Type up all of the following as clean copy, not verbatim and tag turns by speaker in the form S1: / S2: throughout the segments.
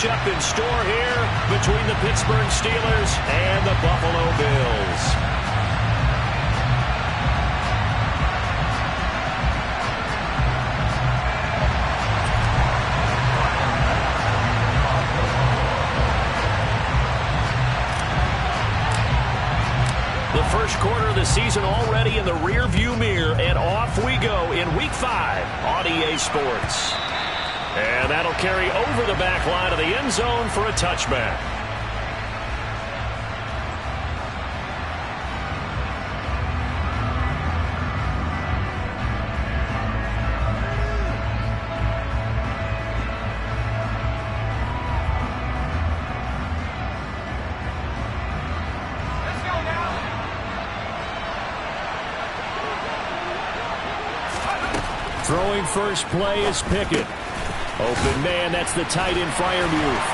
S1: matchup in store here between the Pittsburgh Steelers and the Buffalo Bills. The first quarter of the season already in the rear-view mirror, and off we go in Week 5 on EA Sports. And that'll carry over the back line of the end zone for a touchback. Throwing first play is Pickett. Open man, that's the tight end Freiermuth.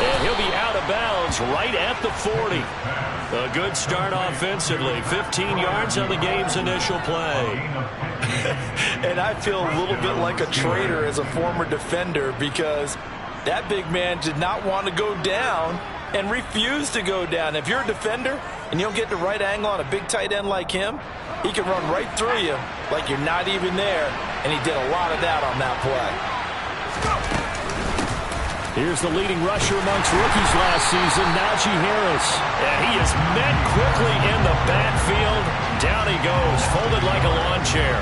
S1: And he'll be out of bounds right at the 40. A good start offensively. 15 yards on the game's initial play.
S2: And I feel a little bit like a traitor as a former defender because that big man did not want to go down and refused to go down. If you're a defender and you don't get the right angle on a big tight end like him, he can run right through you like you're not even there, and he did a lot of that on that play.
S1: Here's the leading rusher amongst rookies last season, Najee Harris. And he is met quickly in the backfield. Down he goes, folded like a lawn chair.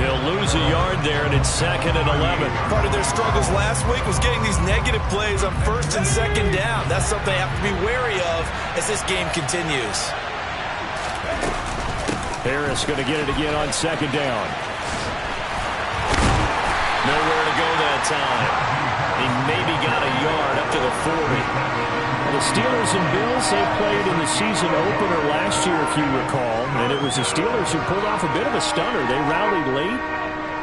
S1: He'll lose a yard there, and it's 2nd and 11.
S2: Part of their struggles last week was getting these negative plays on 1st and 2nd down. That's something they have to be wary of as this game continues.
S1: Harris going to get it again on 2nd down. Nowhere to go that time. He maybe got a yard up to the 40.
S3: Well, the Steelers and Bills, they played in the season opener last year, if you recall. And it was the Steelers who pulled off a bit of a stunner. They rallied late,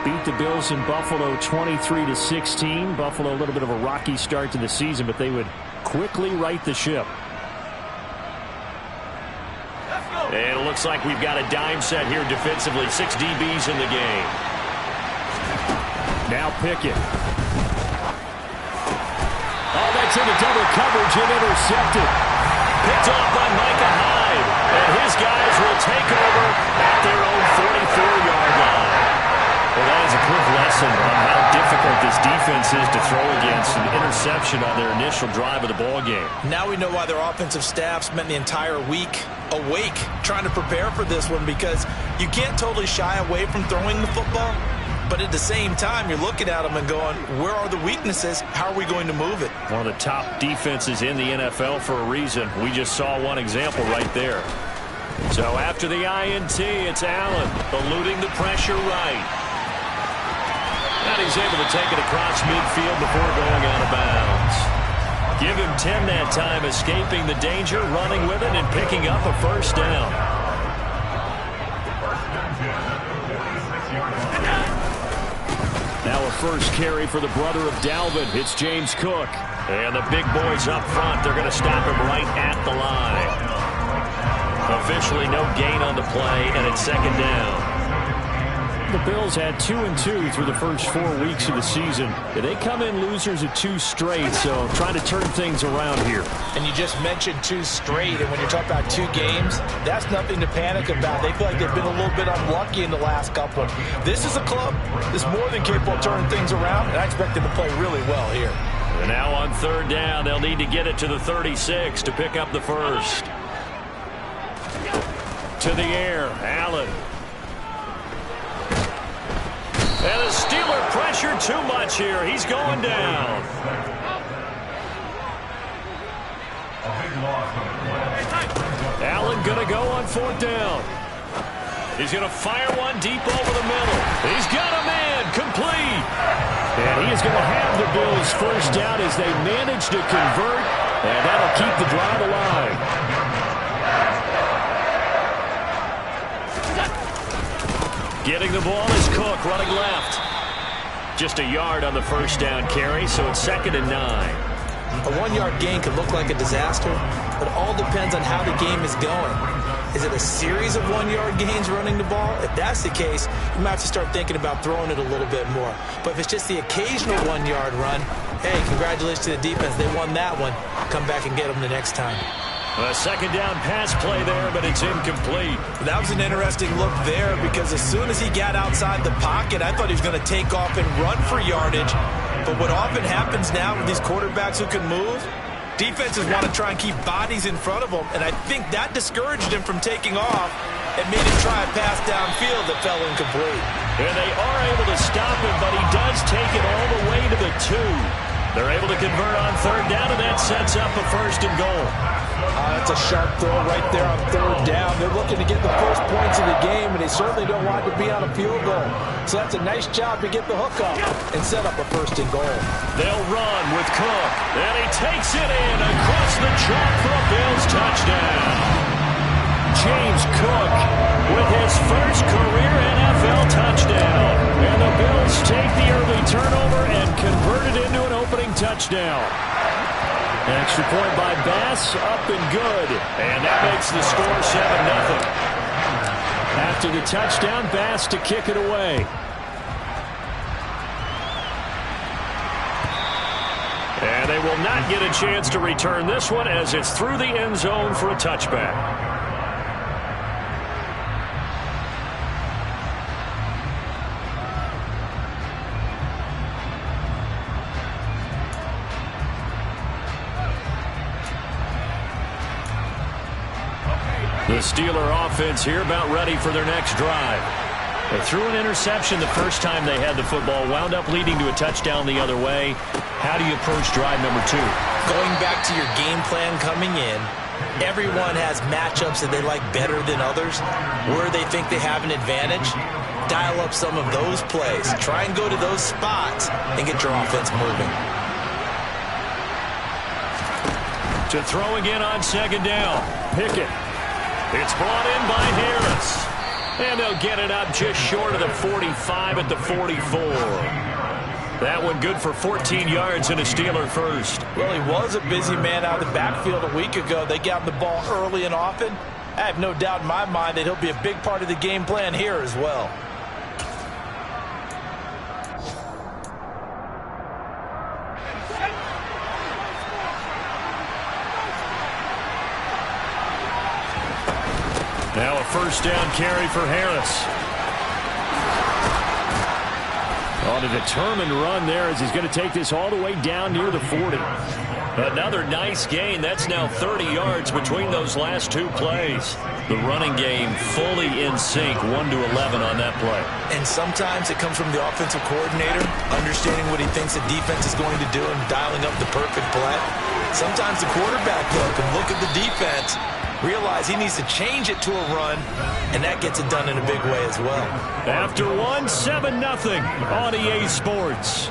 S3: beat the Bills in Buffalo 23-16. Buffalo a little bit of a rocky start to the season, but they would quickly right the ship.
S1: And it looks like we've got a dime set here defensively. 6 DBs in the game.
S3: Now Pickett.
S1: Oh, that's into double coverage and intercepted. Picked off by Micah Hyde. And his guys will take over at their own 44-yard line. Well, that is a quick lesson on how difficult this defense is to throw against. An interception on their initial drive of the ballgame.
S2: Now we know why their offensive staff spent the entire week awake trying to prepare for this one, because you can't totally shy away from throwing the football, but at the same time you're looking at them and going, where are the weaknesses? How are we going to move it?
S1: One of the top defenses in the NFL for a reason. We just saw one example right there. So after the INT, it's Allen eluding the pressure right. And he's able to take it across midfield before going out of bounds. Give him 10 that time, escaping the danger, running with it, and picking up a 1st down. Now a first carry for the brother of Dalvin. It's James Cook. And the big boys up front, they're going to stop him right at the line. Officially no gain on the play, and it's 2nd down.
S3: The Bills had 2-2 through the first 4 weeks of the season. They come in losers of 2 straight, so trying to turn things around here.
S2: And you just mentioned 2 straight, and when you're talking about 2 games, that's nothing to panic about. They feel like they've been a little bit unlucky in the last couple. This is a club that's more than capable of turning things around, and I expect them to play really well here.
S1: And now on 3rd down, they'll need to get it to the 36 to pick up the 1st. To the air, Allen. And the Steeler pressure too much here. He's going down. Allen going to go on 4th down. He's going to fire one deep over the middle. He's got a man, complete.
S3: And he is going to have the Bills 1st down as they manage to convert, and that'll keep the drive alive.
S1: Getting the ball is Cook, running left. Just a yard on the 1st down carry, so it's 2nd and 9.
S2: A 1-yard gain could look like a disaster, but it all depends on how the game is going. Is it a series of 1-yard gains running the ball? If that's the case, you might have to start thinking about throwing it a little bit more. But if it's just the occasional 1-yard run, hey, congratulations to the defense. They won that one. Come back and get them the next time.
S1: A second down pass play there, but it's incomplete.
S2: That was an interesting look there because as soon as he got outside the pocket, I thought he was going to take off and run for yardage. But what often happens now with these quarterbacks who can move, defenses want to try and keep bodies in front of them, and I think that discouraged him from taking off and made him try a pass downfield that fell incomplete.
S1: And they are able to stop him, but he does take it all the way to the 2. They're able to convert on third down, and that sets up a 1st and goal.
S2: That's a sharp throw right there on third down. They're looking to get the first points of the game, and they certainly don't want to be on a field goal. So that's a nice job to get the hook up and set up a 1st and goal.
S1: They'll run with Cook, and he takes it in across the chalk for a Bills touchdown. James Cook with his first career NFL touchdown. And the Bills take the early turnover and convert it into an opening touchdown. Extra point by Bass, up and good. And that makes the score 7-0. After the touchdown, Bass to kick it away. And they will not get a chance to return this one as it's through the end zone for a touchback. The Steeler offense here about ready for their next drive. They threw an interception the first time they had the football, wound up leading to a touchdown the other way. How do you approach drive number 2?
S2: Going back to your game plan coming in, everyone has matchups that they like better than others. Where they think they have an advantage, dial up some of those plays. Try and go to those spots and get your offense moving.
S1: To throw again on second down. Pickett. It's brought in by Harris. And they'll get it up just short of the 45 at the 44. That one good for 14 yards and a Steeler first.
S2: Well, he was a busy man out of the backfield a week ago. They got him the ball early and often. I have no doubt in my mind that he'll be a big part of the game plan here as well.
S1: Now a first down carry for Harris. On a determined run there as he's going to take this all the way down near the 40. Another nice gain. That's now 30 yards between those last 2 plays. The running game fully in sync, 1-11 on that play.
S2: And sometimes it comes from the offensive coordinator, understanding what he thinks the defense is going to do and dialing up the perfect play. Sometimes the quarterback, though, can look at the defense, realize he needs to change it to a run, and that gets it done in a big way as well.
S1: After 7-0 on EA Sports.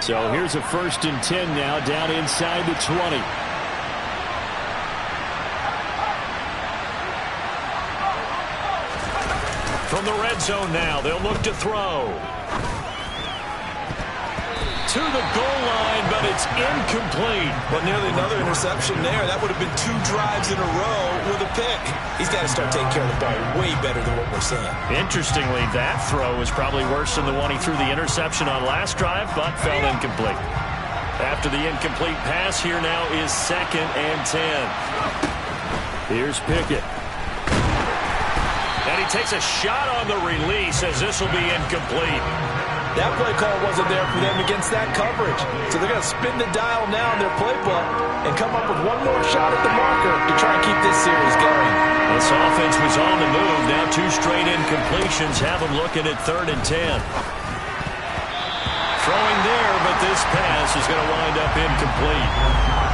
S1: So here's a 1st and 10 now down inside the 20. From the red zone now, they'll look to throw. To the goal line, but it's incomplete.
S2: Well, nearly another interception there. That would have been 2 drives in a row with a pick. He's got to start taking care of the ball way better than what we're seeing.
S1: Interestingly, that throw was probably worse than the one he threw the interception on last drive, but fell incomplete. After the incomplete pass, here now is 2nd and 10. Here's Pickett. And he takes a shot on the release as this will be incomplete.
S2: That play call wasn't there for them against that coverage. So they're going to spin the dial now in their playbook and come up with one more shot at the marker to try and keep this series going.
S1: This offense was on the move. Now 2 straight incompletions have them looking at 3rd and 10. Throwing there, but this pass is going to wind up incomplete.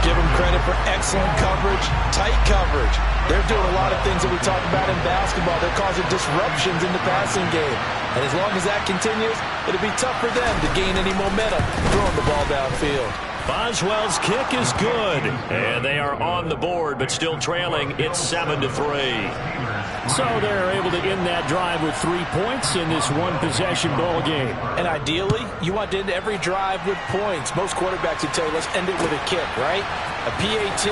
S2: Give them credit for excellent coverage, tight coverage. They're doing a lot of things that we talk about in basketball. They're causing disruptions in the passing game. And as long as that continues, it'll be tough for them to gain any momentum throwing the ball downfield.
S1: Boswell's kick is good. And they are on the board, but still trailing. It's 7-3.
S3: So they're able to end that drive with 3 points in this one-possession ball game.
S2: And ideally, you want to end every drive with points. Most quarterbacks would tell you, let's end it with a kick, right? A PAT,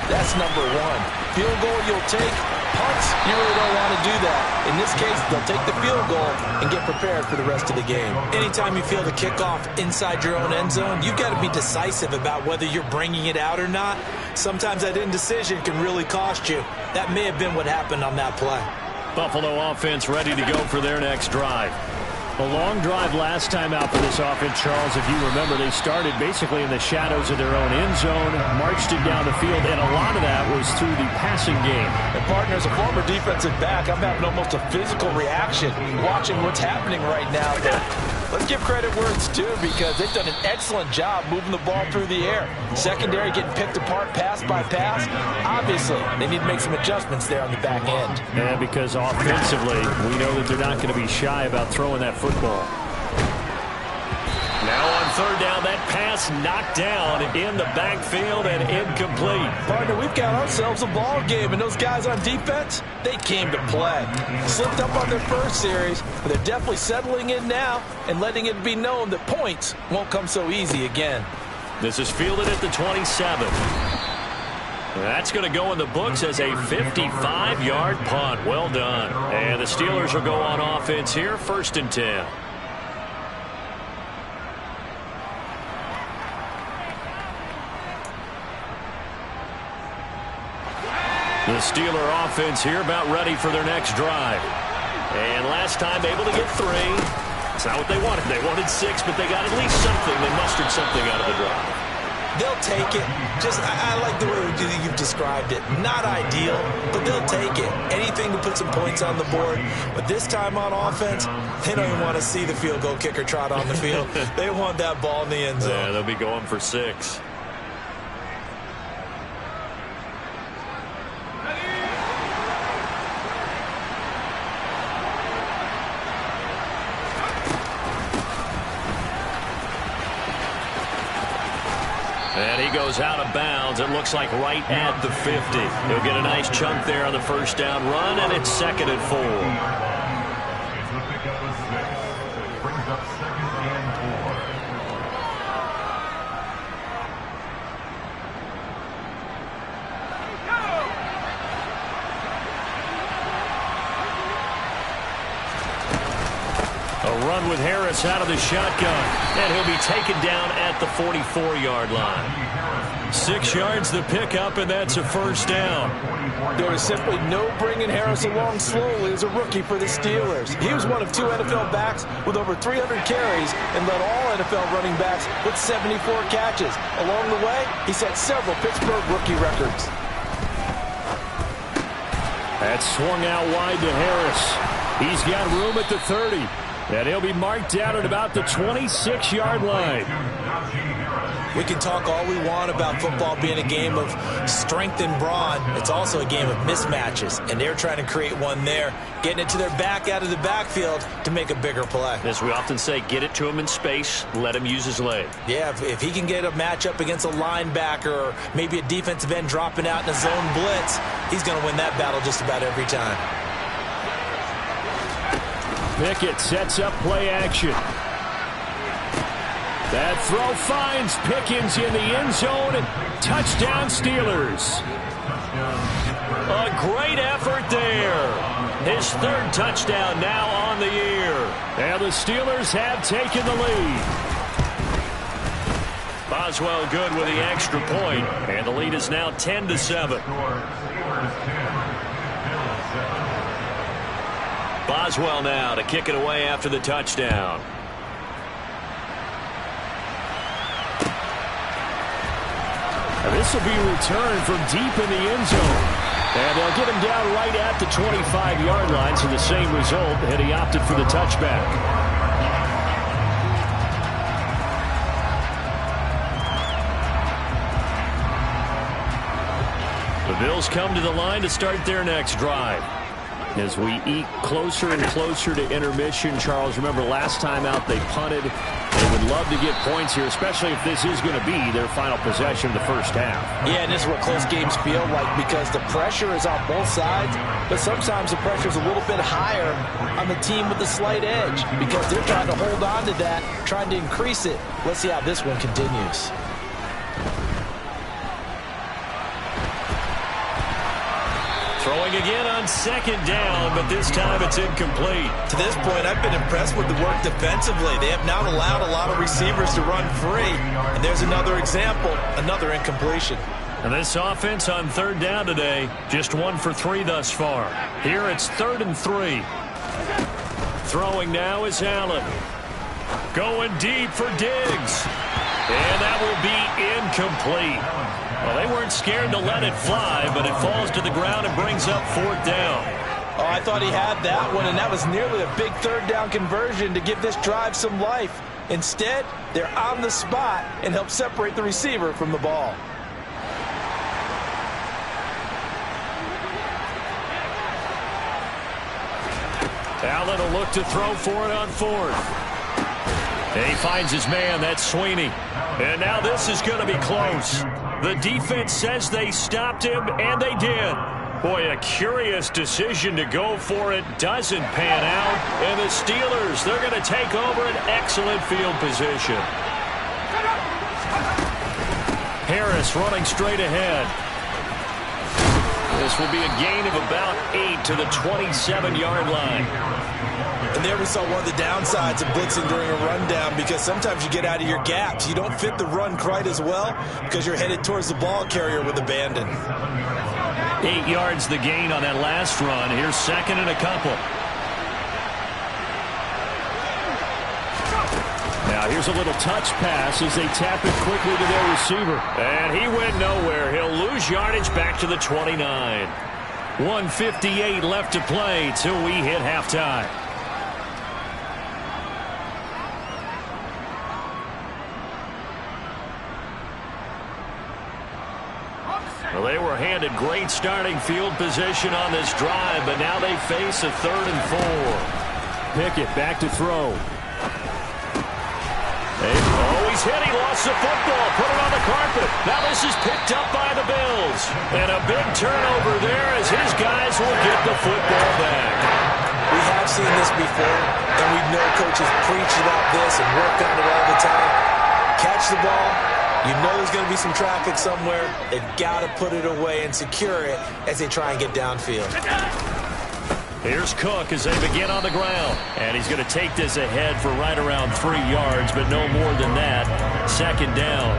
S2: that's number one. Field goal you'll take. Punts, you really don't want to do that. In this case, they'll take the field goal and get prepared for the rest of the game. Anytime you feel the kickoff inside your own end zone, you've got to be decisive about whether you're bringing it out or not. Sometimes that indecision can really cost you. That may have been what happened on that play.
S1: Buffalo offense ready to go for their next drive.
S3: A long drive last time out for this offense, Charles. If you remember, they started basically in the shadows of their own end zone, marched it down the field, and a lot of that was through the passing game.
S2: And partner, as a former defensive back, I'm having almost a physical reaction watching what's happening right now. But let's give credit where it's due, because they've done an excellent job moving the ball through the air. Secondary getting picked apart pass by pass. Obviously, they need to make some adjustments there on the back end.
S3: Yeah, because offensively, we know that they're not going to be shy about throwing that football.
S1: Now on third down, that pass knocked down in the backfield and incomplete.
S2: Partner, we've got ourselves a ball game, and those guys on defense, they came to play. Slipped up on their first series, but they're definitely settling in now and letting it be known that points won't come so easy again.
S1: This is fielded at the 27. That's going to go in the books as a 55-yard punt. Well done. And the Steelers will go on offense here, 1st and 10. The Steeler offense here about ready for their next drive. And last time able to get 3. It's not what they wanted. They wanted 6, but they got at least something. They mustered something out of the drive.
S2: They'll take it. I like the way you've described it. Not ideal, but they'll take it. Anything to put some points on the board. But this time on offense, they don't even want to see the field goal kicker trot on the field. They want that ball in the end zone.
S1: Yeah, they'll be going for 6. And he goes out of bounds. It looks like right at the 50. He'll get a nice chunk there on the first down run, and it's 2nd and 4. A run with Harris out of the shotgun, and he'll be taken down at the 44-yard line. 6 yards the pickup, and that's a first down.
S2: There was simply no bringing Harris along slowly as a rookie for the Steelers. He was one of 2 NFL backs with over 300 carries and led all NFL running backs with 74 catches. Along the way, he set several Pittsburgh rookie records.
S3: That swung out wide to Harris. He's got room at the 30. And he'll be marked down at about the 26-yard line.
S2: We can talk all we want about football being a game of strength and brawn. It's also a game of mismatches, and they're trying to create one there, getting it to their back out of the backfield to make a bigger play.
S1: As we often say, get it to him in space, let him use his leg.
S2: Yeah, if he can get a matchup against a linebacker or maybe a defensive end dropping out in a zone blitz, he's going to win that battle just about every time.
S3: Pickett sets up play action. That throw finds Pickens in the end zone, and touchdown Steelers.
S1: A great effort there. His 3rd touchdown now on the year.
S3: And the Steelers have taken the lead.
S1: Boswell good with the extra point, and the lead is now 10-7. Boswell now to kick it away after the touchdown.
S3: And this will be returned from deep in the end zone. And they'll get him down right at the 25-yard line, so the same result, and he opted for the touchback.
S1: The Bills come to the line to start their next drive.
S3: As we eke closer and closer to intermission, Charles, remember last time out they punted. They would love to get points here, especially if this is going to be their final possession of the first half.
S2: Yeah, and this is what close games feel like because the pressure is on both sides, but sometimes the pressure is a little bit higher on the team with the slight edge because they're trying to hold on to that, trying to increase it. Let's see how this one continues.
S1: Throwing again on second down, but this time it's incomplete.
S2: To this point, I've been impressed with the work defensively. They have not allowed a lot of receivers to run free. And there's another example, another incompletion.
S1: And this offense on third down today, just 1 for 3 thus far. Here it's 3rd and 3. Throwing now is Allen. Going deep for Diggs. And that will be incomplete. Well, they weren't scared to let it fly, but it falls to the ground and brings up 4th down.
S2: Oh, I thought he had that one, and that was nearly a big 3rd down conversion to give this drive some life. Instead, they're on the spot and help separate the receiver from the ball.
S1: Allen will look to throw for it on 4th. And he finds his man, that's Sweeney. And now this is going to be close. The defense says they stopped him, and they did. Boy, a curious decision to go for it. Doesn't pan out. And the Steelers, they're going to take over an excellent field position. Harris running straight ahead. This will be a gain of about 8 to the 27-yard line.
S2: And there we saw one of the downsides of blitzing during a rundown because sometimes you get out of your gaps. You don't fit the run quite as well because you're headed towards the ball carrier with abandon.
S1: 8 yards the gain on that last run. Here's 2nd and a couple.
S3: Now here's a little touch pass as they tap it quickly to their receiver.
S1: And he went nowhere. He'll lose yardage back to the 29. 1:58 left to play till we hit halftime. Well, they were handed great starting field position on this drive, but now they face a 3rd and 4.
S3: Pickett back to throw.
S1: He's hit. He lost the football. Put it on the carpet. Now this is picked up by the Bills. And a big turnover there as his guys will get the football back.
S2: We have seen this before, and we know coaches preach about this and work on it all the time. Catch the ball. You know there's going to be some traffic somewhere. They've got to put it away and secure it as they try and get downfield.
S1: Here's Cook as they begin on the ground. And he's going to take this ahead for right around 3 yards, but no more than that. 2nd down.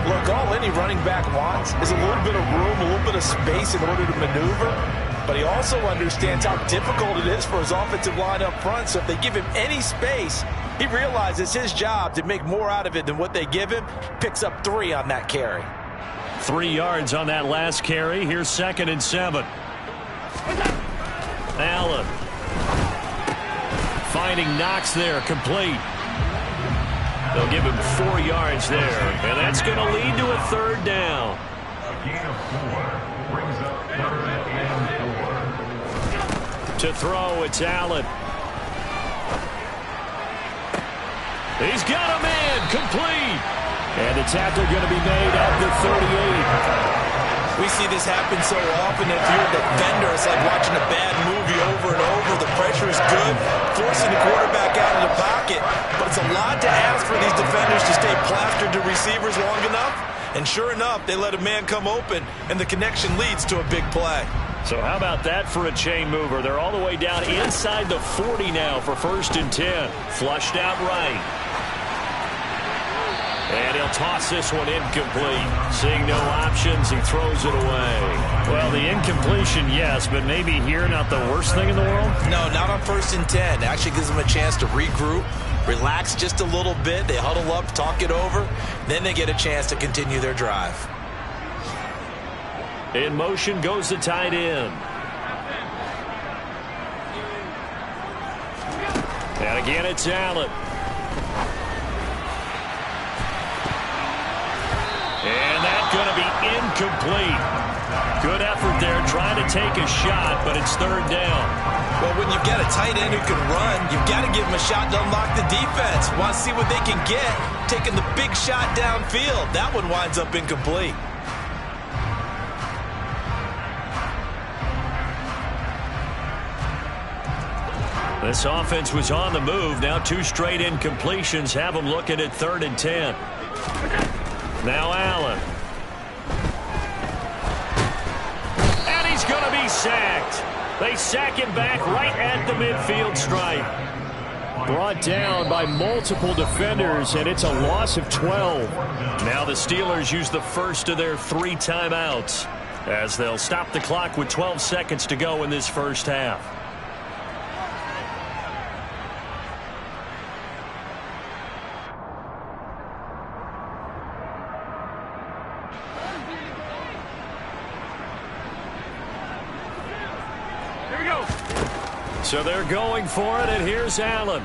S2: Look, all any running back wants is a little bit of room, a little bit of space in order to maneuver. But he also understands how difficult it is for his offensive line up front. So if they give him any space, he realizes his job to make more out of it than what they give him. Picks up 3 on that carry.
S1: 3 yards on that last carry. Here's 2nd and 7. Allen finding Knox there, complete. They'll give him 4 yards there, and that's going to lead to a 3rd down. To throw, it's Allen. He's got a man, complete.
S3: And the tackle going to be made at the 38.
S2: We see this happen so often. If you're a defender, it's like watching a bad movie over and over. The pressure is good, forcing the quarterback out of the pocket. But it's a lot to ask for these defenders to stay plastered to receivers long enough. And sure enough, they let a man come open, and the connection leads to a big play.
S1: So how about that for a chain mover? They're all the way down inside the 40 now for 1st and 10. Flushed out right. And he'll toss this one incomplete. Seeing no options, he throws it away. Well, the incompletion, yes, but maybe here not the worst thing in the world?
S2: No, not on 1st and 10. It actually gives them a chance to regroup, relax just a little bit. They huddle up, talk it over. Then they get a chance to continue their drive.
S1: In motion goes the tight end. And again, it's Allen. And that's going to be incomplete. Good effort there trying to take a shot, but it's third down.
S2: Well, when you've got a tight end who can run, you've got to give him a shot to unlock the defense. Want to see what they can get, taking the big shot downfield. That one winds up incomplete.
S1: This offense was on the move. Now 2 straight incompletions have them looking at 3rd and 10. Now Allen. And he's going to be sacked. They sack him back right at the midfield stripe.
S3: Brought down by multiple defenders, and it's a loss of 12.
S1: Now the Steelers use the first of their 3 timeouts as they'll stop the clock with 12 seconds to go in this first half. So they're going for it, and here's Allen.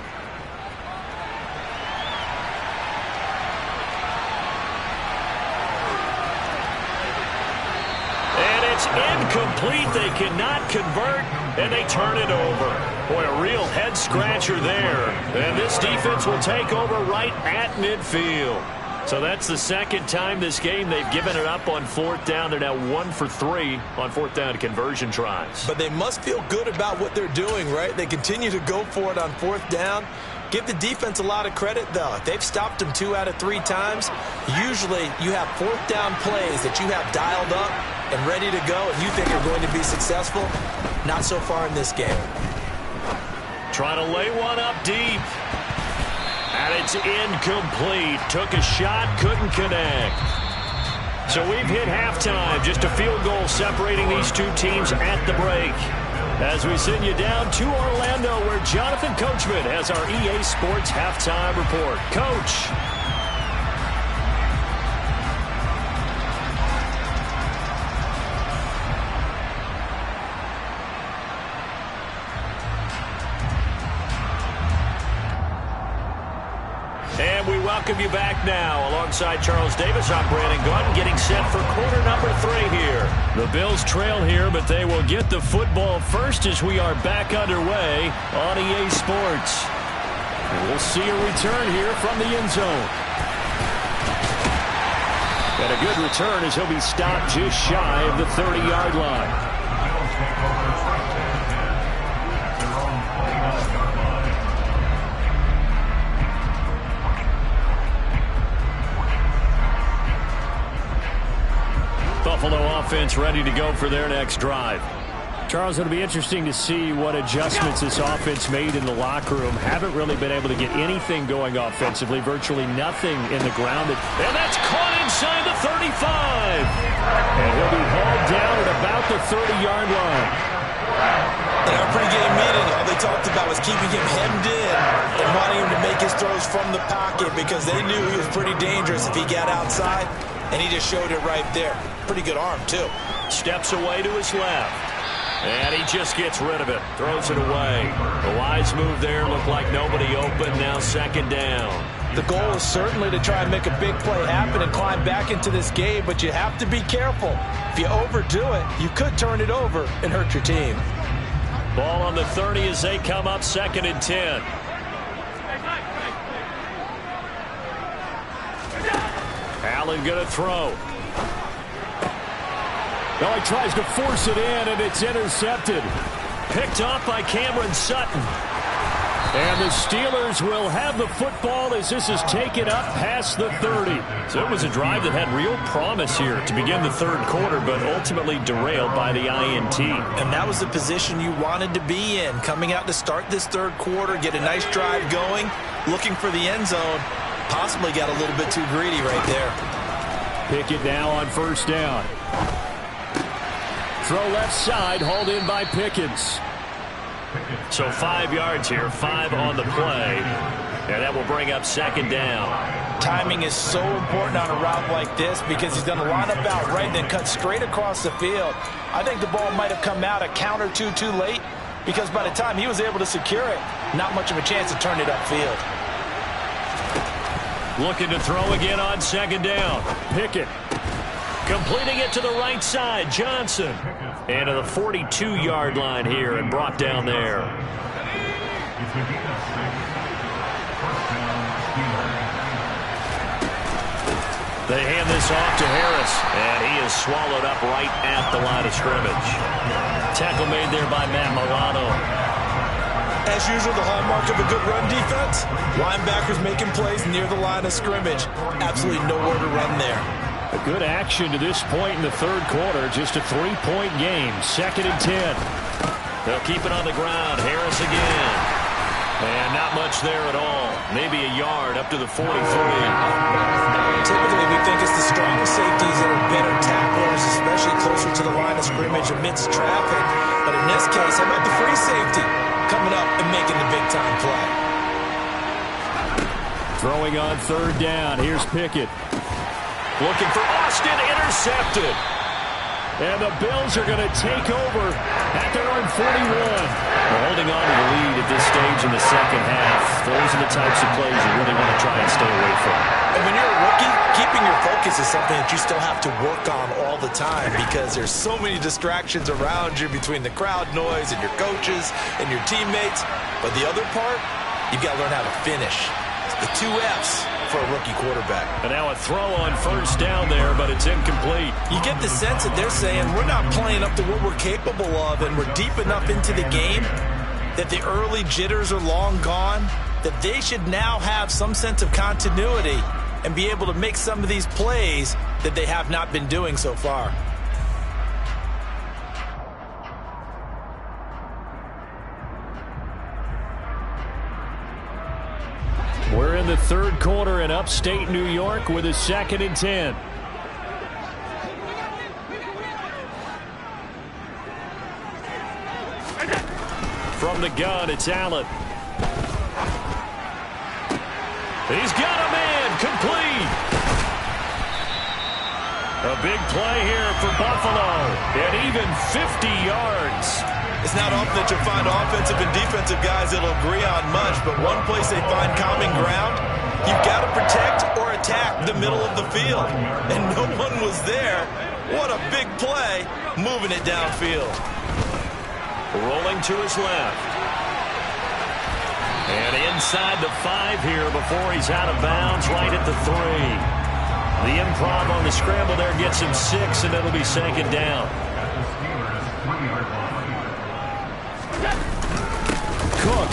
S1: And it's incomplete. They cannot convert, and they turn it over. Boy, a real head-scratcher there. And this defense will take over right at midfield. So that's the second time this game they've given it up on 4th down. They're now 1 for 3 on 4th down conversion tries.
S2: But they must feel good about what they're doing, right? They continue to go for it on 4th down. Give the defense a lot of credit, though. If they've stopped them 2 out of 3 times, usually you have 4th down plays that you have dialed up and ready to go and you think are going to be successful. Not so far in this game.
S1: Trying to lay one up deep. And it's incomplete. Took a shot, couldn't connect. So we've hit halftime. Just a field goal separating these 2 teams at the break. As we send you down to Orlando, where Jonathan Coachman has our EA Sports halftime report. Coach. And we welcome you back now. Alongside Charles Davis, I'm Brandon Gordon, getting set for quarter number 3 here. The Bills trail here, but they will get the football first as we are back underway on EA Sports. And we'll see a return here from the end zone. And a good return as he'll be stopped just shy of the 30-yard line. Buffalo offense ready to go for their next drive.
S3: Charles, it'll be interesting to see what adjustments this offense made in the locker room. Haven't really been able to get anything going offensively. Virtually nothing in the ground.
S1: And that's caught inside the 35.
S3: And he'll be hauled down at about the 30-yard line.
S2: In our pregame meeting, all they talked about was keeping him hemmed in and wanting him to make his throws from the pocket because they knew he was pretty dangerous if he got outside. And he just showed it right there. Pretty good arm, too.
S1: Steps away to his left. And he just gets rid of it. Throws it away. A wise move there. Looked like nobody open. Now 2nd down.
S2: The goal is certainly to try and make a big play happen and climb back into this game, but you have to be careful. If you overdo it, you could turn it over and hurt your team.
S1: Ball on the 30 as they come up 2nd and 10. Allen going to throw.
S3: Well, he tries to force it in, and it's intercepted.
S1: Picked off by Cameron Sutton.
S3: And the Steelers will have the football as this is taken up past the 30.
S1: So it was a drive that had real promise here to begin the 3rd quarter, but ultimately derailed by the INT.
S2: And that was the position you wanted to be in. Coming out to start this 3rd quarter, get a nice drive going, looking for the end zone. Possibly got a little bit too greedy right there.
S3: Pickett now on 1st down. Throw left side, hauled in by Pickens.
S1: So 5 yards here, 5 on the play. And that will bring up 2nd down.
S2: Timing is so important on a route like this because he's going to line up out right and then cut straight across the field. I think the ball might have come out a count or two too late because by the time he was able to secure it, not much of a chance to turn it upfield.
S1: Looking to throw again on 2nd down.
S3: Pickett
S1: Completing it to the right side, Johnson. And to the 42-yard line here and brought down there. They hand this off to Harris, and he is swallowed up right at the line of scrimmage. Tackle made there by Matt Milano.
S2: As usual, the hallmark of a good run defense, linebackers making plays near the line of scrimmage. Absolutely nowhere to run there.
S3: A good action to this point in the third quarter. Just a 3-point game. 2nd and 10.
S1: They'll keep it on the ground. Harris again. And not much there at all. Maybe a yard up to the 43.
S2: Typically, we think it's the strong safeties that are better tacklers, especially closer to the line of scrimmage amidst traffic. But in this case, how about the free safety coming up and making the big-time play?
S3: Throwing on 3rd down. Here's Pickett.
S1: Looking for Austin, intercepted.
S3: And the Bills are going to take over at their own 41.
S1: They're holding on to the lead at this stage in the second half. Those are the types of plays you really want to try and stay away from.
S2: And when you're a rookie, keeping your focus is something that you still have to work on all the time because there's so many distractions around you between the crowd noise and your coaches and your teammates. But the other part, you've got to learn how to finish. It's the 2 F's for a rookie quarterback.
S1: And now a throw on 1st down there, but it's incomplete.
S2: You get the sense that they're saying we're not playing up to what we're capable of, and we're deep enough into the game that the early jitters are long gone, that they should now have some sense of continuity and be able to make some of these plays that they have not been doing so far.
S3: We're in the third quarter in upstate New York with a 2nd and 10. From the gun, it's Allen.
S1: He's got a man, complete. A big play here for Buffalo, and even 50 yards.
S2: It's not often that you'll find offensive and defensive guys that'll agree on much, but one place they find common ground, you've got to protect or attack the middle of the field. And no one was there. What a big play, moving it downfield.
S1: Rolling to his left. And inside the 5 here before he's out of bounds, right at the 3. The improv on the scramble there gets him 6, and it'll be 2nd down.
S3: Cook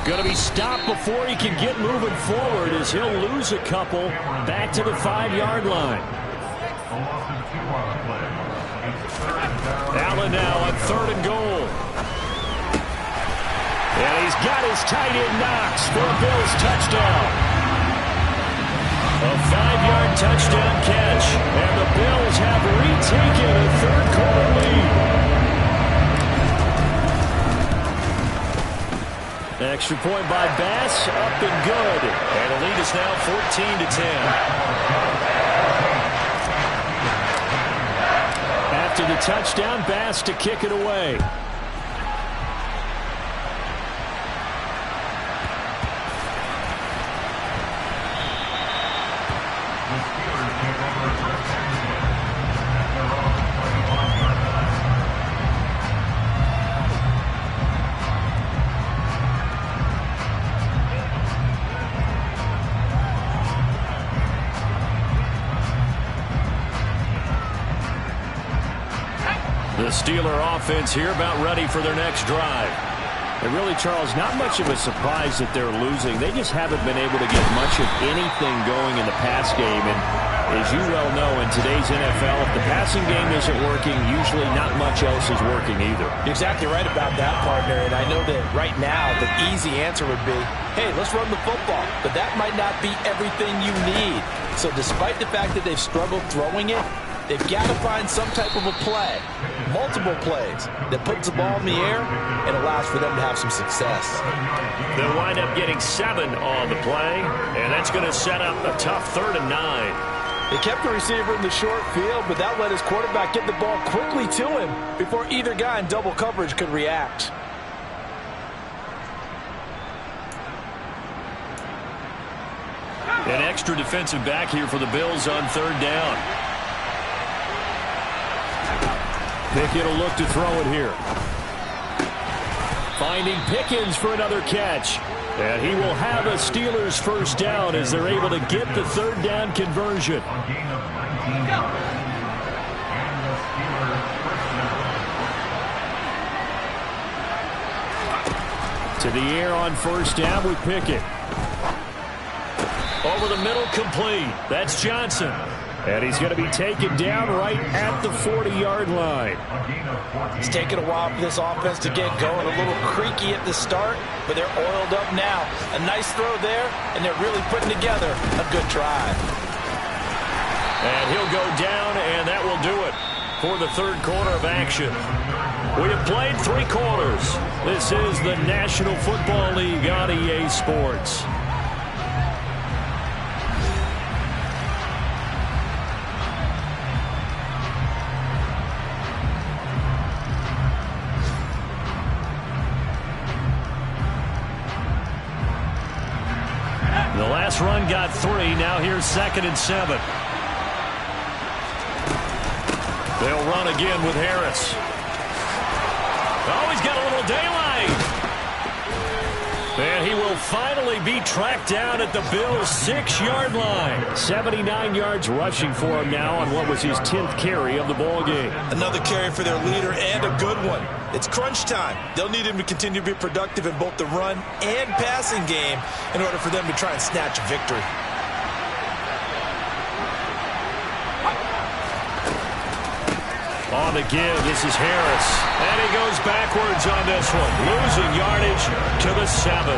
S3: going to be stopped before he can get moving forward as he'll lose a couple back to the 5-yard line.
S1: Allen now on 3rd and goal.
S3: And he's got his tight end Knox for a Bills touchdown.
S1: A 5-yard touchdown catch, and the Bills have retaken a third quarter lead.
S3: Extra point by Bass, up and good.
S1: And the lead is now 14-10.
S3: After the touchdown, Bass to kick it away.
S1: The Steeler offense here about ready for their next drive.
S3: And really, Charles, not much of a surprise that they're losing. They just haven't been able to get much of anything going in the pass game. And as you well know, in today's NFL, if the passing game isn't working, usually not much else is working either.
S2: You're exactly right about that, partner. And I know that right now the easy answer would be, hey, let's run the football. But that might not be everything you need. So despite the fact that they've struggled throwing it, they've got to find some type of a play, multiple plays, that puts the ball in the air and allows for them to have some success.
S1: They'll wind up getting 7 on the play, and that's going to set up a tough 3rd and 9.
S2: They kept the receiver in the short field, but that let his quarterback get the ball quickly to him before either guy in double coverage could react.
S1: An extra defensive back here for the Bills on 3rd down.
S3: Pickett will look to throw it here. Finding Pickens for another catch. And he will have a Steelers first down as they're able to get the third down conversion. To the air on first down with Pickett. Over the middle, complete. That's Johnson. And he's going to be taken down right at the 40-yard line.
S2: It's taken a while for this offense to get going. A little creaky at the start, but they're oiled up now. A nice throw there, and they're really putting together a good drive.
S1: And he'll go down, and that will do it for the third quarter of action. We have played 3 quarters. This is the National Football League on EA Sports. The last run got 3. Now here's 2nd and 7. They'll run again with Harris. Oh, he's got a little daylight. And he will finally be tracked down at the Bills' 6-yard line. 79 yards rushing for him now on what was his 10th carry of the ball game.
S2: Another carry for their leader, and a good one. It's crunch time. They'll need him to continue to be productive in both the run and passing game in order for them to try and snatch a victory.
S1: On the give, this is Harris. And he goes backwards on this one. Losing yardage to the 7.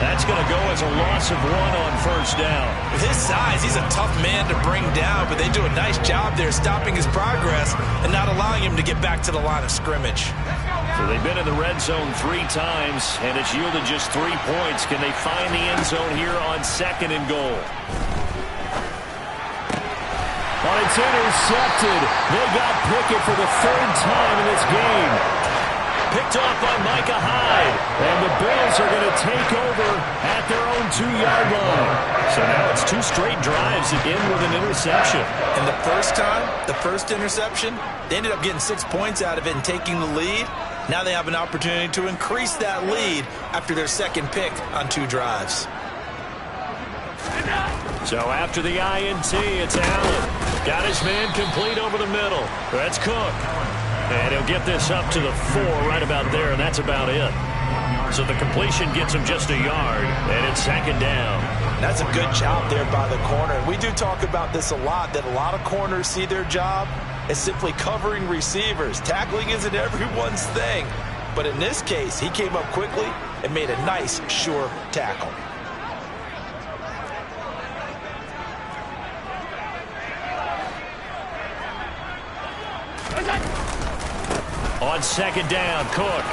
S1: That's going to go as a loss of 1 on first down.
S2: With his size, he's a tough man to bring down, but they do a nice job there stopping his progress and not allowing him to get back to the line of scrimmage.
S1: So they've been in the red zone 3 times, and it's yielded just 3 points. Can they find the end zone here on 2nd and goal?
S3: Well, it's intercepted. They got Pickett for the 3rd time in this game.
S1: Picked off by Micah Hyde.
S3: And the Bills are going to take over at their own 2-yard line.
S1: So now it's 2 straight drives that end with an interception.
S2: And the first time, the first interception, they ended up getting 6 points out of it and taking the lead. Now they have an opportunity to increase that lead after their 2nd pick on 2 drives.
S1: So after the INT, it's Allen. Got his man complete over the middle. That's Cook. And he'll get this up to the 4 right about there, and that's about it. So the completion gets him just a yard, and it's 2nd down.
S2: That's a good job there by the corner. We do talk about this a lot, that a lot of corners see their job as simply covering receivers. Tackling isn't everyone's thing. But in this case, he came up quickly and made a nice, sure tackle.
S1: On 2nd down, Cook.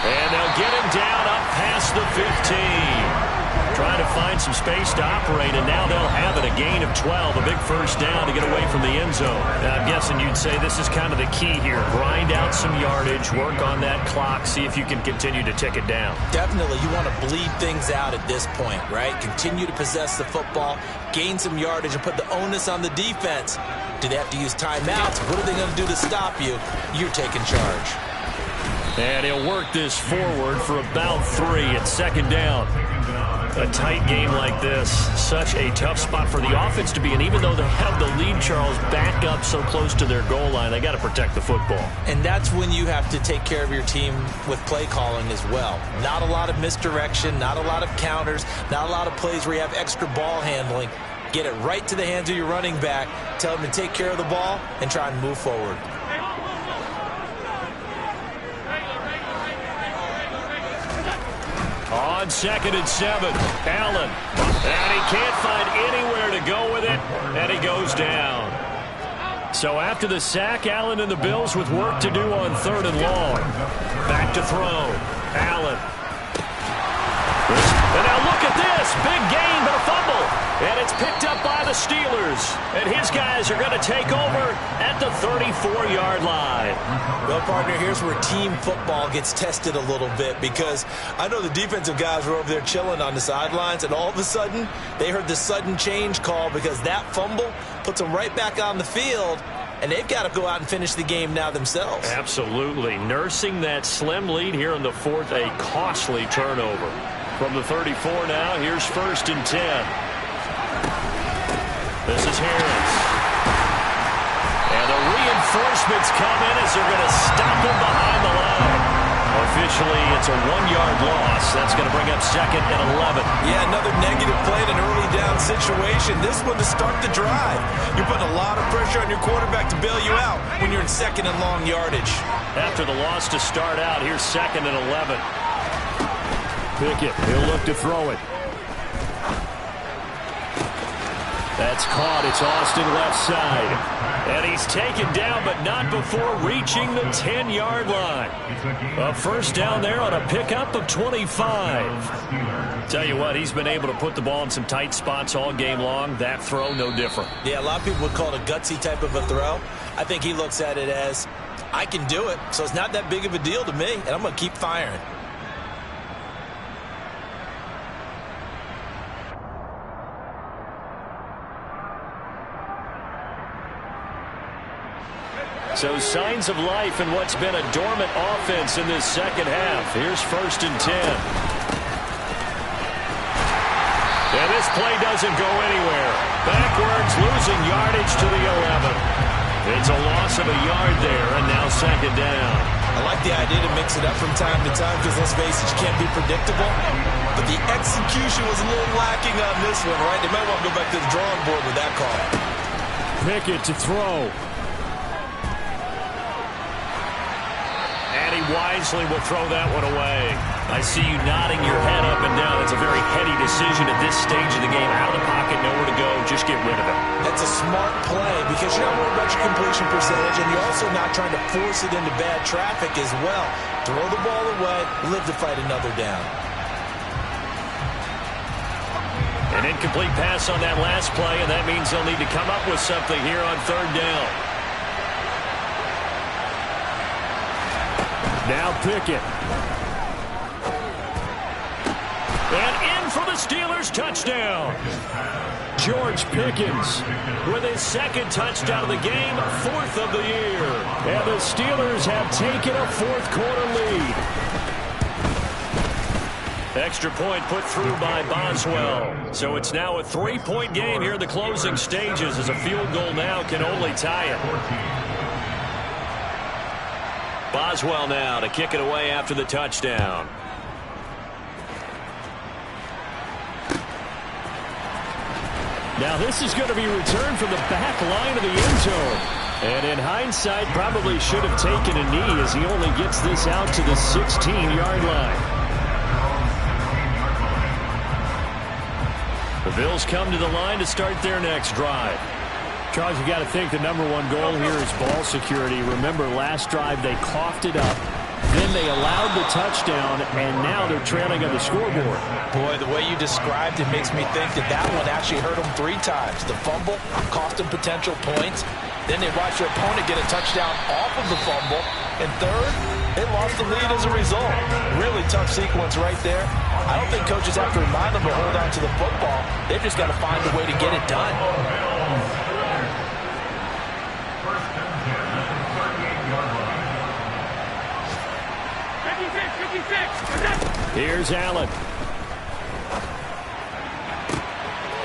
S1: And they'll get him down up past the 15. Trying to find some space to operate, and now they'll have it. A gain of 12, a big first down to get away from the end zone. Now, I'm guessing you'd say this is kind of the key here. Grind out some yardage, work on that clock, see if you can continue to tick it down.
S2: Definitely. You want to bleed things out at this point, right? Continue to possess the football, gain some yardage, and put the onus on the defense. Do they have to use timeouts? What are they going to do to stop you? You're taking charge.
S1: And he'll work this forward for about 3 at 2nd down. A tight game like this, such a tough spot for the offense to be in. Even though they have the lead, Charles, back up so close to their goal line, they got to protect the football.
S2: And that's when you have to take care of your team with play calling as well. Not a lot of misdirection, not a lot of counters, not a lot of plays where you have extra ball handling. Get it right to the hands of your running back, tell him to take care of the ball, and try and move forward.
S1: On 2nd and 7, Allen. And he can't find anywhere to go with it, and he goes down. So after the sack, Allen and the Bills with work to do on 3rd and long. Back to throw. Allen. And now look at this. Big gain, but a fumble. And it's picked up by the Steelers. And his guys are going to take over at the 34-yard line.
S2: Well, partner, here's where team football gets tested a little bit, because I know the defensive guys were over there chilling on the sidelines, and all of a sudden, they heard the sudden change call because that fumble puts them right back on the field, and they've got to go out and finish the game now themselves.
S1: Absolutely. Nursing that slim lead here in the fourth, a costly turnover. From the 34 now, here's 1st and 10. This is Harris. And the reinforcements come in as they're going to stop him behind the line. Officially, it's a 1-yard loss. That's going to bring up 2nd and 11.
S2: Yeah, another negative play in an early down situation. This one to start the drive. You're putting a lot of pressure on your quarterback to bail you out when you're in 2nd and long yardage.
S1: After the loss to start out, here's 2nd and 11.
S3: Pickett, he'll look to throw it. That's caught. It's Austin left side.
S1: And he's taken down, but not before reaching the 10-yard line. A first down there on a pickup of 25. Tell you what, he's been able to put the ball in some tight spots all game long. That throw, no different.
S2: Yeah, a lot of people would call it a gutsy type of a throw. I think he looks at it as, I can do it, so it's not that big of a deal to me, and I'm going to keep firing.
S1: So signs of life in what's been a dormant offense in this second half. Here's 1st and 10. And this play doesn't go anywhere. Backwards, losing yardage to the 11. It's a loss of a yard there, and now 2nd down.
S2: I like the idea to mix it up from time to time because, let's face it, you can't be predictable. But the execution was a little lacking on this one, right? They might want to go back to the drawing board with that call.
S3: Pickett to throw.
S1: And he wisely will throw that one away. I see you nodding your head up and down. It's a very heady decision at this stage of the game. Out of the pocket, nowhere to go. Just get rid of it.
S2: That's a smart play because you're not worried about your completion percentage, and you're also not trying to force it into bad traffic as well. Throw the ball away, live to fight another down.
S1: An incomplete pass on that last play, and that means they'll need to come up with something here on 3rd down.
S3: Now Pickett.
S1: And in for the Steelers touchdown.
S3: George Pickens
S1: With his 2nd touchdown of the game, 4th of the year.
S3: And the Steelers have taken a 4th quarter lead.
S1: Extra point put through by Boswell. So it's now a 3-point game here in the closing stages as a field goal now can only tie it. Boswell now to kick it away after the touchdown.
S3: Now this is going to be returned from the back line of the end zone. And in hindsight, probably should have taken a knee as he only gets this out to the 16-yard line.
S1: The Bills come to the line to start their next drive.
S3: Charles, you got to think the #1 goal here is ball security. Remember, last drive they coughed it up. Then they allowed the touchdown, and now they're trailing on the scoreboard.
S2: Boy, the way you described it makes me think that that one actually hurt them 3 times. The fumble cost them potential points. Then they watched their opponent get a touchdown off of the fumble. And third, they lost the lead as a result. Really tough sequence right there. I don't think coaches have to remind them to hold on to the football. They've just got to find a way to get it done.
S3: Here's Allen.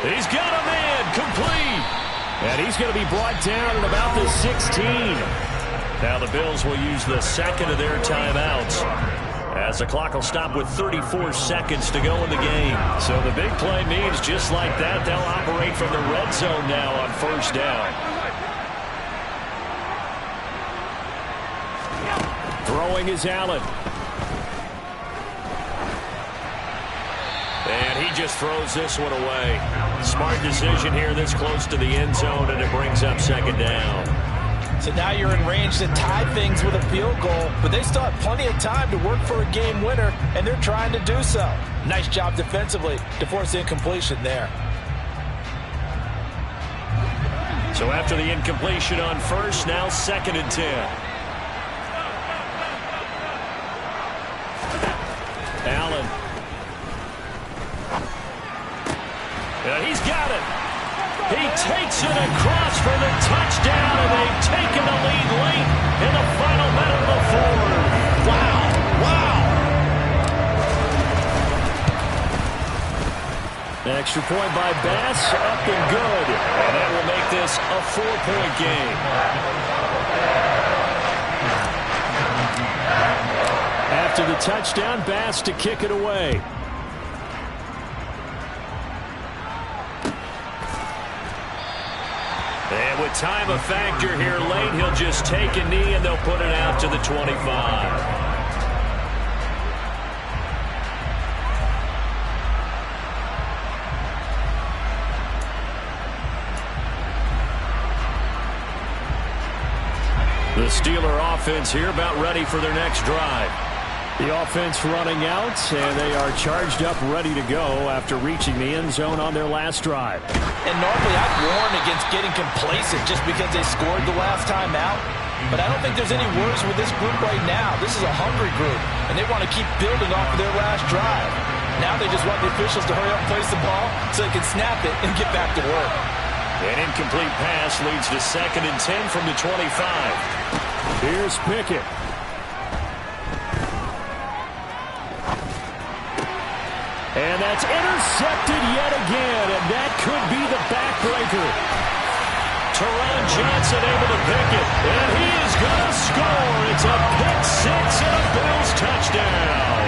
S1: He's got a man complete.
S3: And he's going to be brought down at about the 16.
S1: Now the Bills will use the 2nd of their timeouts as the clock will stop with 34 seconds to go in the game. So the big play means just like that, they'll operate from the red zone now on 1st down.
S3: Throwing is Allen.
S1: And he just throws this one away. Smart decision here this close to the end zone, and it brings up 2nd down.
S2: So now you're in range to tie things with a field goal, but they still have plenty of time to work for a game winner, and they're trying to do so. Nice job defensively to force the incompletion there.
S1: So after the incompletion on 1st, now 2nd and 10.
S3: Allen.
S1: And he's got it. He takes it across for the touchdown, and they've taken
S3: Extra point by Bass, up and good.
S1: And that will make this a 4-point game.
S3: After the touchdown, Bass to kick it away.
S1: And with time a factor here late, he'll just take a knee and they'll put it out to the 25. The Steeler offense here about ready for their next drive.
S3: The offense running out, and they are charged up, ready to go after reaching the end zone on their last drive.
S2: And normally I'd warn against getting complacent just because they scored the last time out. But I don't think there's any worries with this group right now. This is a hungry group, and they want to keep building off of their last drive. Now they just want the officials to hurry up and place the ball so they can snap it and get back to work.
S1: An incomplete pass leads to 2nd and 10 from the 25.
S3: Here's Pickett. And that's intercepted yet again, and that could be the backbreaker.
S1: Teron Johnson able to pick it, and he is going to score. It's a pick six and a Bills touchdown.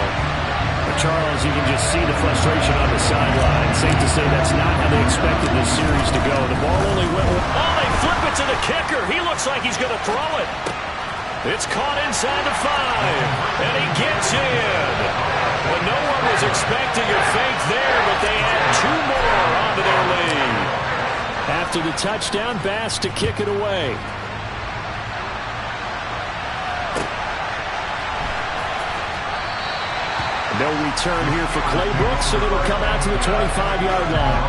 S3: Charles, you can just see the frustration on the sideline. Safe to say that's not how they expected this series to go. The ball only went...
S1: Oh, they flip it to the kicker. He looks like he's going to throw it. It's caught inside the 5, and he gets in. Well, no one was expecting a fake there, but they add 2 more onto their lead.
S3: After the touchdown, Bass to kick it away. No return here for Claybrook, and it'll come out to the 25-yard line.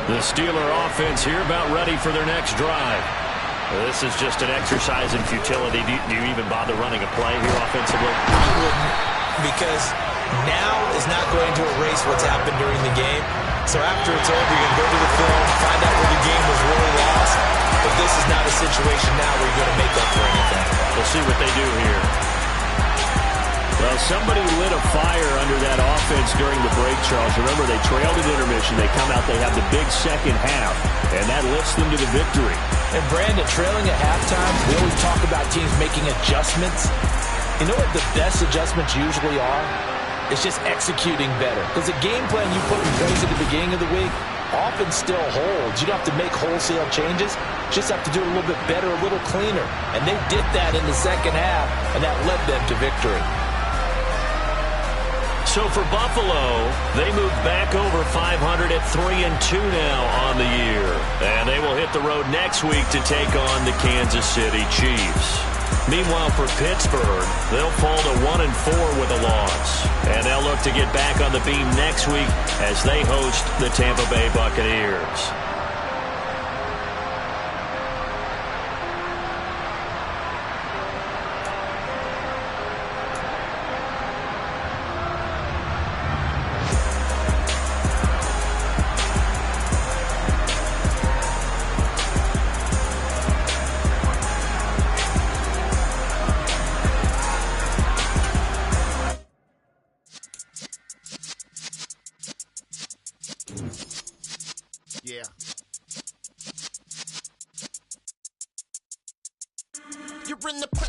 S1: The Steeler offense here about ready for their next drive. This is just an exercise in futility. Do you even bother running a play here offensively?
S2: I wouldn't, because now is not going to erase what's happened during the game. So after it's over, you're going to go to the film, find out where the game was really lost. But this is not a situation now where you're going to make up for anything.
S1: We'll see what they do here.
S3: Well, somebody lit a fire under that offense during the break, Charles. Remember, they trailed at intermission. They come out, they have the big second half, and that lifts them to the victory.
S2: And Brandon, trailing at halftime, we always talk about teams making adjustments. You know what the best adjustments usually are? It's just executing better. Because the game plan you put in place at the beginning of the week often still holds. You don't have to make wholesale changes. You just have to do it a little bit better, a little cleaner. And they did that in the second half, and that led them to victory.
S1: So for Buffalo, they move back over 500 at 3-2 now on the year. And they will hit the road next week to take on the Kansas City Chiefs. Meanwhile, for Pittsburgh, they'll fall to 1-4 with a loss. And they'll look to get back on the beam next week as they host the Tampa Bay Buccaneers.
S4: Yeah. You're in the presence.